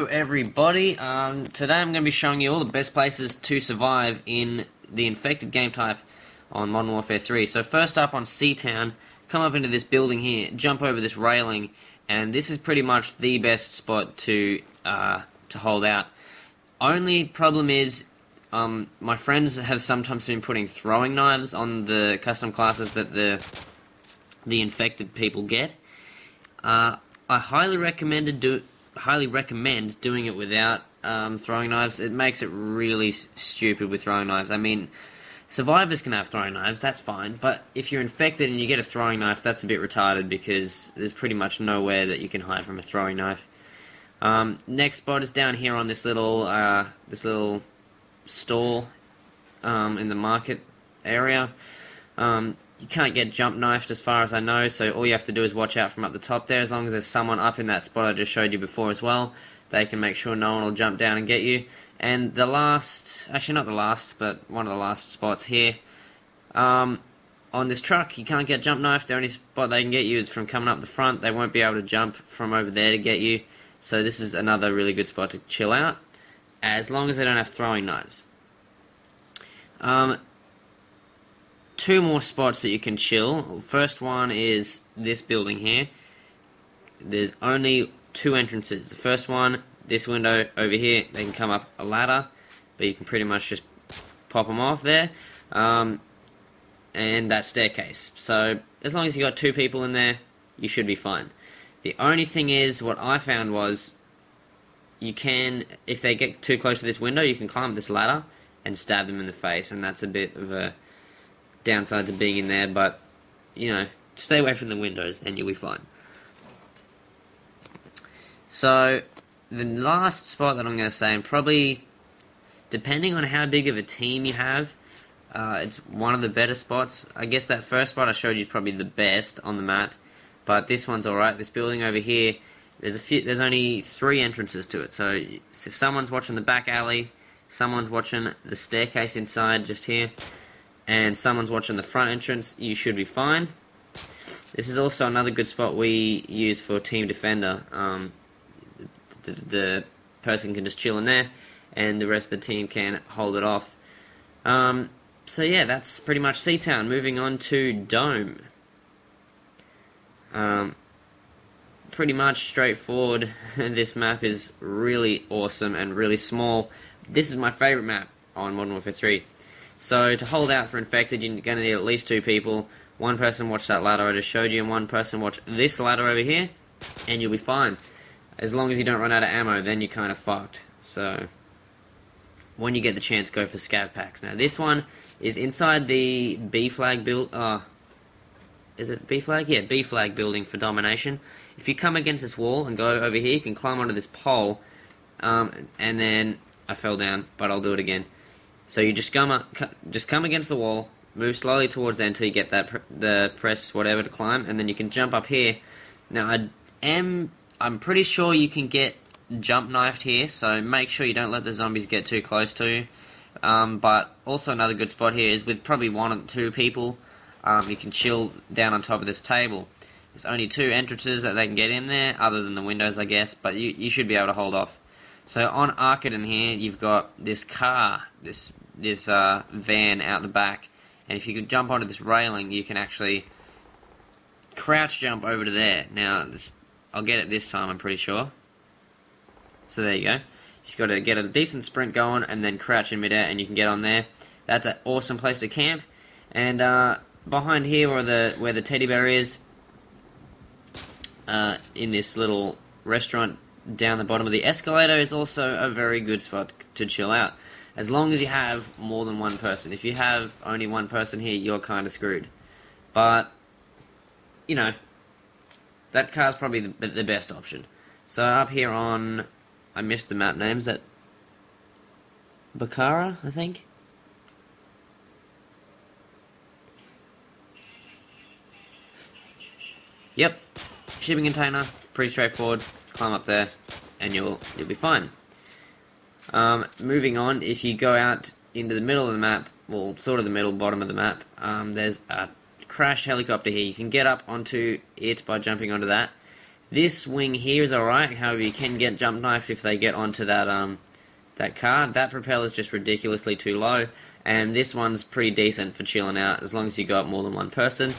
Hello everybody, today I'm going to be showing you all the best places to survive in the infected game type on Modern Warfare 3. So first up on Seatown, come up into this building here, jump over this railing, and this is pretty much the best spot to hold out. Only problem is, my friends have sometimes been putting throwing knives on the custom classes that the infected people get. I highly recommend doing it without throwing knives. It makes it really stupid with throwing knives. I mean, survivors can have throwing knives, that's fine, but if you're infected and you get a throwing knife, that's a bit retarded because there's pretty much nowhere that you can hide from a throwing knife. Next spot is down here on this little stall in the market area. You can't get jump knifed as far as I know, so all you have to do is watch out from up the top there. As long as there's someone up in that spot I just showed you before as well, they can make sure no one will jump down and get you. And the last, actually not the last, but one of the last spots here, on this truck, you can't get jump knifed. The only spot they can get you is from coming up the front. They won't be able to jump from over there to get you, so this is another really good spot to chill out, as long as they don't have throwing knives. Two more spots that you can chill. First one is this building here. There's only two entrances. The first one, this window over here, they can come up a ladder, but you can pretty much just pop them off there. And that staircase. So as long as you got two people in there, you should be fine. The only thing is, what I found was, you can, if they get too close to this window, you can climb this ladder and stab them in the face, and that's a bit of a downside to being in there, but, you know, stay away from the windows and you'll be fine. So, the last spot that I'm going to say, and probably, depending on how big of a team you have, it's one of the better spots. I guess that first spot I showed you is probably the best on the map, but this one's alright. This building over here, there's only 3 entrances to it, so if someone's watching the back alley, someone's watching the staircase inside just here, and someone's watching the front entrance, you should be fine. This is also another good spot we use for Team Defender. The person can just chill in there, and the rest of the team can hold it off. So yeah, that's pretty much Seatown. Moving on to Dome. Pretty much straightforward. This map is really awesome and really small. This is my favourite map on Modern Warfare 3. So, to hold out for infected, you're going to need at least 2 people. One person watch that ladder I just showed you, and one person watch this ladder over here, and you'll be fine. As long as you don't run out of ammo, then you're kind of fucked. So, when you get the chance, go for scav packs. Now, this one is inside the B flag build. Is it B flag? Yeah, B flag building for domination. If you come against this wall and go over here, you can climb onto this pole, and then I fell down, but I'll do it again. So you just come against the wall, move slowly towards there until you get the press whatever to climb, and then you can jump up here. Now I'm pretty sure you can get jump knifed here, so make sure you don't let the zombies get too close to you. But also another good spot here is with probably 1 or 2 people, you can chill down on top of this table. There's only 2 entrances that they can get in there, other than the windows, I guess, but you should be able to hold off. So on Arcaden here, you've got this car, this van out the back, and if you can jump onto this railing, you can actually crouch jump over to there. Now, I'll get it this time, I'm pretty sure. So there you go. Just got to get a decent sprint going, and then crouch in midair, and you can get on there. That's an awesome place to camp. And behind here, where the teddy bear is, in this little restaurant down the bottom of the escalator, is also a very good spot to chill out. As long as you have more than 1 person. If you have only 1 person here, you're kind of screwed. But, you know, that car's probably the best option. So up here on, I missed the map names, that Bakara, I think? Yep, shipping container, pretty straightforward. Climb up there, and you'll be fine. Moving on, if you go out into the middle of the map, well, sort of the middle, bottom of the map, there's a crashed helicopter here. You can get up onto it by jumping onto that. This wing here is alright, however you can get jump knifed if they get onto that car. That propeller is just ridiculously too low, and this one's pretty decent for chilling out as long as you got more than one person.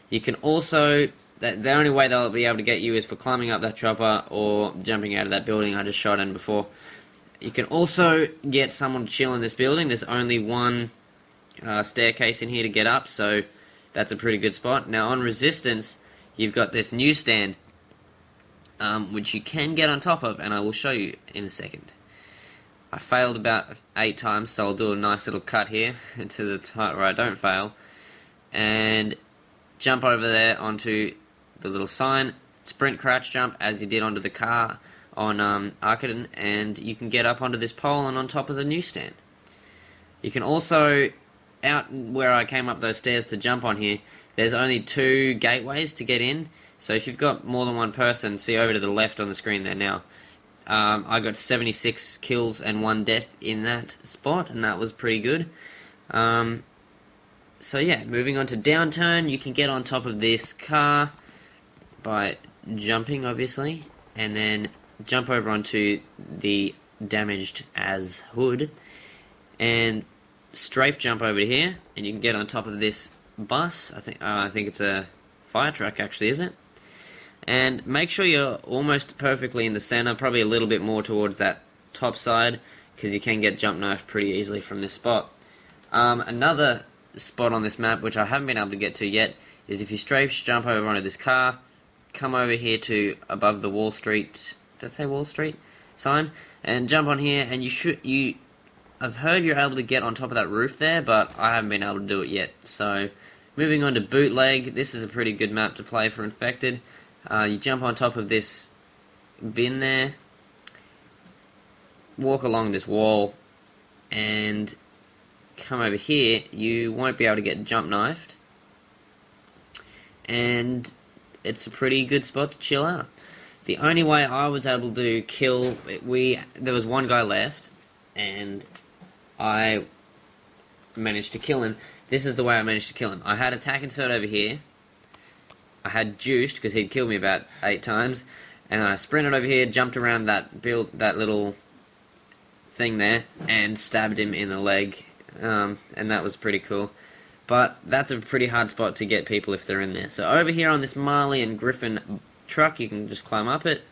You can also, the only way they'll be able to get you is for climbing up that chopper or jumping out of that building I just shot in before. You can also get someone to chill in this building. There's only one staircase in here to get up, so that's a pretty good spot. Now on resistance, you've got this newsstand, which you can get on top of, and I will show you in a second. I failed about 8 times, so I'll do a nice little cut here to the part where I don't fail, and jump over there onto the little sign, sprint crouch jump as you did onto the car on Arcadon, and you can get up onto this pole and on top of the newsstand. You can also, out where I came up those stairs to jump on here, there's only 2 gateways to get in, so if you've got more than one person, see over to the left on the screen there now, I got 76 kills and 1 death in that spot, and that was pretty good. So yeah, moving on to downturn, you can get on top of this car by jumping, obviously, and then jump over onto the damaged as hood, and strafe jump over here, and you can get on top of this bus. I think it's a fire truck, actually, is it? And make sure you're almost perfectly in the center, probably a little bit more towards that top side, because you can get jump knifed pretty easily from this spot. Another spot on this map, which I haven't been able to get to yet, is if you strafe jump over onto this car, come over here to above the Wall Street, did I say Wall Street sign, and jump on here, and I've heard you're able to get on top of that roof there, but I haven't been able to do it yet. So, moving on to Bootleg, this is a pretty good map to play for Infected. You jump on top of this bin there, walk along this wall, and come over here. You won't be able to get jump knifed, and it's a pretty good spot to chill out. The only way I was able to kill, there was one guy left, and I managed to kill him. This is the way I managed to kill him. I had attack insert over here. I had juiced because he'd killed me about 8 times, and I sprinted over here, jumped around that little thing there, and stabbed him in the leg, and that was pretty cool. But that's a pretty hard spot to get people if they're in there. So over here on this Marley and Griffin truck, you can just climb up it.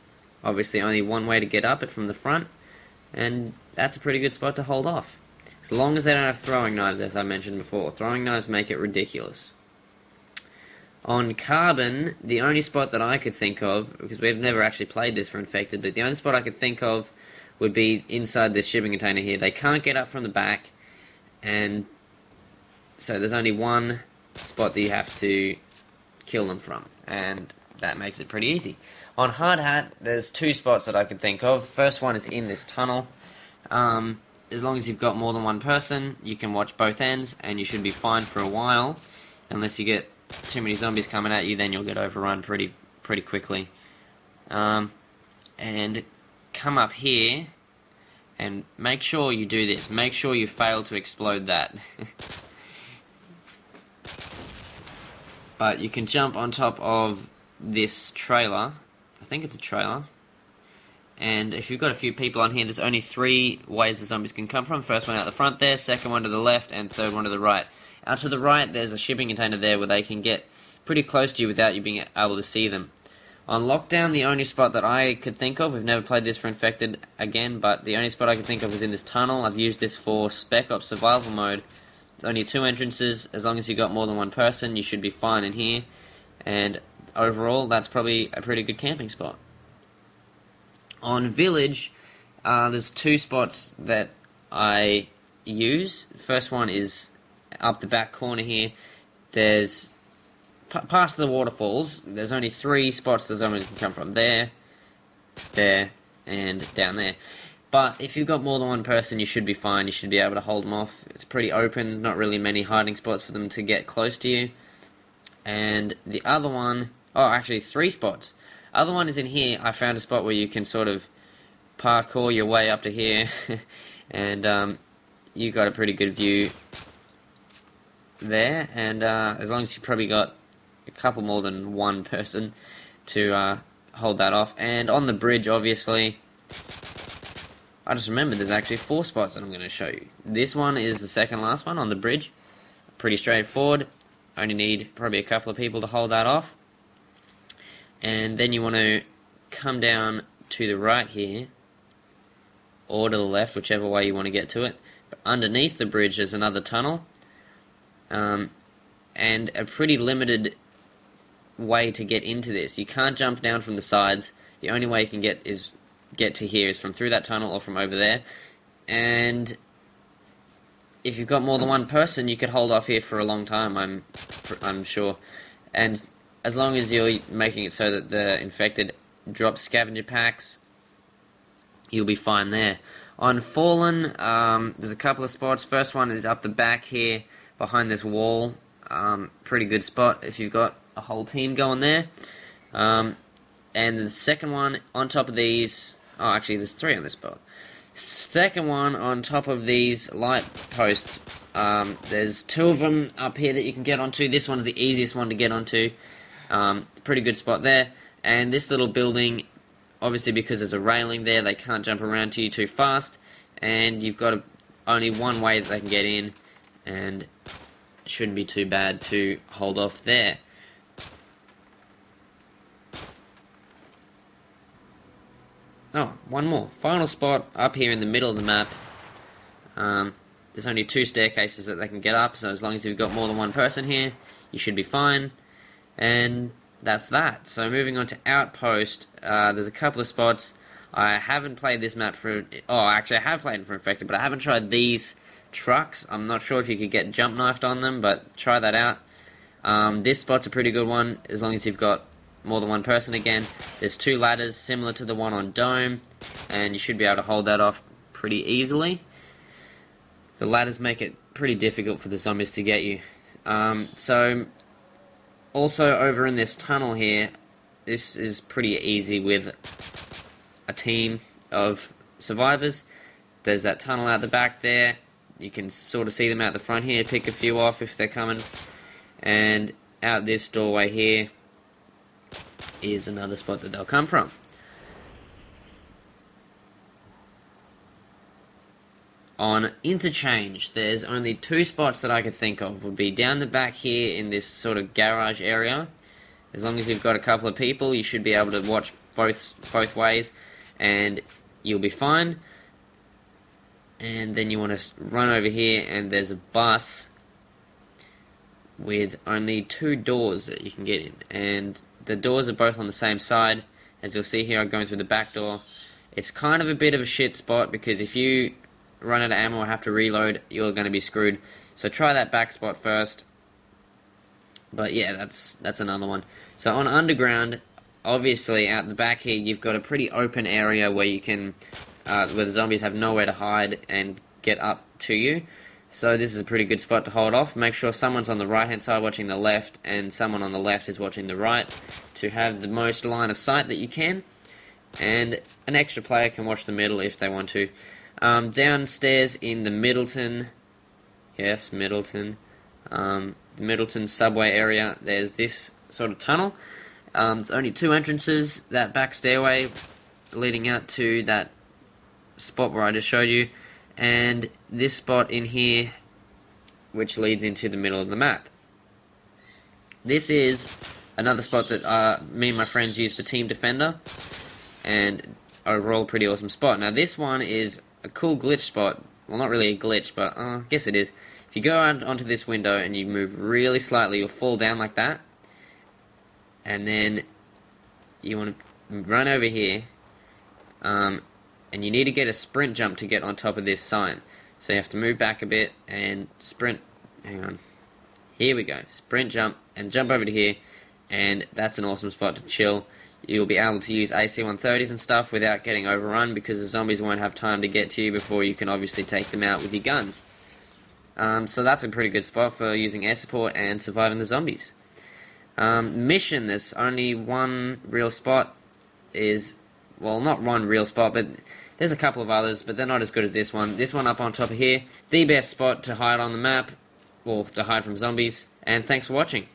Obviously only one way to get up it, from the front, and that's a pretty good spot to hold off. As long as they don't have throwing knives, as I mentioned before. Throwing knives make it ridiculous. On Carbon, the only spot that I could think of, because we've never actually played this for Infected, but the only spot I could think of would be inside this shipping container here. They can't get up from the back, and so there's only one spot that you have to kill them from, and that makes it pretty easy. On Hard Hat, there's 2 spots that I could think of. First one is in this tunnel. As long as you've got more than one person, you can watch both ends, and you should be fine for a while, unless you get too many zombies coming at you, then you'll get overrun pretty quickly. And come up here, and make sure you do this. Make sure you fail to explode that. But you can jump on top of this trailer. I think it's a trailer. And if you've got a few people on here, there's only 3 ways the zombies can come from. First one out the front there, second one to the left, and third one to the right. Out to the right, there's a shipping container there where they can get pretty close to you without you being able to see them. On Lockdown, the only spot that I could think of, we've never played this for Infected again, but the only spot I could think of is in this tunnel. I've used this for Spec Ops Survival Mode. There's only 2 entrances. As long as you've got more than one person, you should be fine in here. And overall, that's probably a pretty good camping spot. On Village, there's 2 spots that I use. First one is up the back corner here. There's past the waterfalls. There's only 3 spots the zombies can come from. There, and down there. But if you've got more than one person, you should be fine. You should be able to hold them off. It's pretty open. Not really many hiding spots for them to get close to you. And the other one, actually 3 spots. Other one is in here. I found a spot where you can sort of parkour your way up to here, and you got a pretty good view there. And as long as you probably got a couple more than one person to hold that off. And on the bridge, obviously, I just remembered there's actually 4 spots that I'm going to show you. This one is the second last one on the bridge. Pretty straightforward. Only need probably a couple of people to hold that off. And then you want to come down to the right here, or to the left, whichever way you want to get to it. But underneath the bridge there's another tunnel, and a pretty limited way to get into this. You can't jump down from the sides. The only way you can get to here is from through that tunnel or from over there. And if you've got more than one person, you could hold off here for a long time, I'm sure. And as long as you're making it so that the infected drop scavenger packs, you'll be fine there. On Fallen, there's a couple of spots. First one is up the back here, behind this wall. Pretty good spot if you've got a whole team going there. And the second one, on top of these... Oh, actually, there's 3 on this spot. Second one, on top of these light posts. There's 2 of them up here that you can get onto. This one's the easiest one to get onto. Pretty good spot there. And this little building, obviously because there's a railing there, they can't jump around to you too fast, and you've got only one way that they can get in, and it shouldn't be too bad to hold off there. Oh, one more. Final spot up here in the middle of the map. There's only 2 staircases that they can get up, so as long as you've got more than one person here, you should be fine. And that's that. So moving on to Outpost, there's a couple of spots. I haven't played this map for... Oh, actually I have played it for Infected, but I haven't tried these trucks. I'm not sure if you could get jump knifed on them, but try that out. This spot's a pretty good one, as long as you've got more than one person again. There's 2 ladders, similar to the one on Dome, and you should be able to hold that off pretty easily. The ladders make it pretty difficult for the zombies to get you. Also, over in this tunnel here, this is pretty easy with a team of survivors. There's that tunnel out the back there. You can sort of see them out the front here, pick a few off if they're coming. And out this doorway here is another spot that they'll come from. On Interchange, there's only 2 spots that I could think of. Would be down the back here in this sort of garage area. As long as you've got a couple of people, you should be able to watch both ways, and you'll be fine. And then you want to run over here, and there's a bus with only 2 doors that you can get in. And the doors are both on the same side. As you'll see here, I'm going through the back door. It's kind of a bit of a shit spot, because if you run out of ammo or have to reload, you're going to be screwed. So try that back spot first. But yeah, that's another one. So on Underground, obviously out the back here, you've got a pretty open area where you can, where the zombies have nowhere to hide and get up to you. So this is a pretty good spot to hold off. Make sure someone's on the right hand side watching the left, and someone on the left is watching the right, to have the most line of sight that you can. And an extra player can watch the middle if they want to. Downstairs in the Middleton, yes, Middleton, the Middleton subway area, there's this sort of tunnel. It's only 2 entrances, that back stairway leading out to that spot where I just showed you, and this spot in here, which leads into the middle of the map. This is another spot that me and my friends use for Team Defender, and overall pretty awesome spot. Now this one is a cool glitch spot. Well, not really a glitch, but I guess it is. If you go out onto this window and you move really slightly, you'll fall down like that. And then you want to run over here, and you need to get a sprint jump to get on top of this sign. So you have to move back a bit and sprint. Hang on. Here we go. Sprint jump and jump over to here, and that's an awesome spot to chill. You'll be able to use AC-130s and stuff without getting overrun, because the zombies won't have time to get to you before you can obviously take them out with your guns. So that's a pretty good spot for using air support and surviving the zombies. Mission, there's only one real spot. Well, not one real spot, but there's a couple of others, but they're not as good as this one. This one up on top of here, the best spot to hide on the map, or to hide from zombies. And thanks for watching.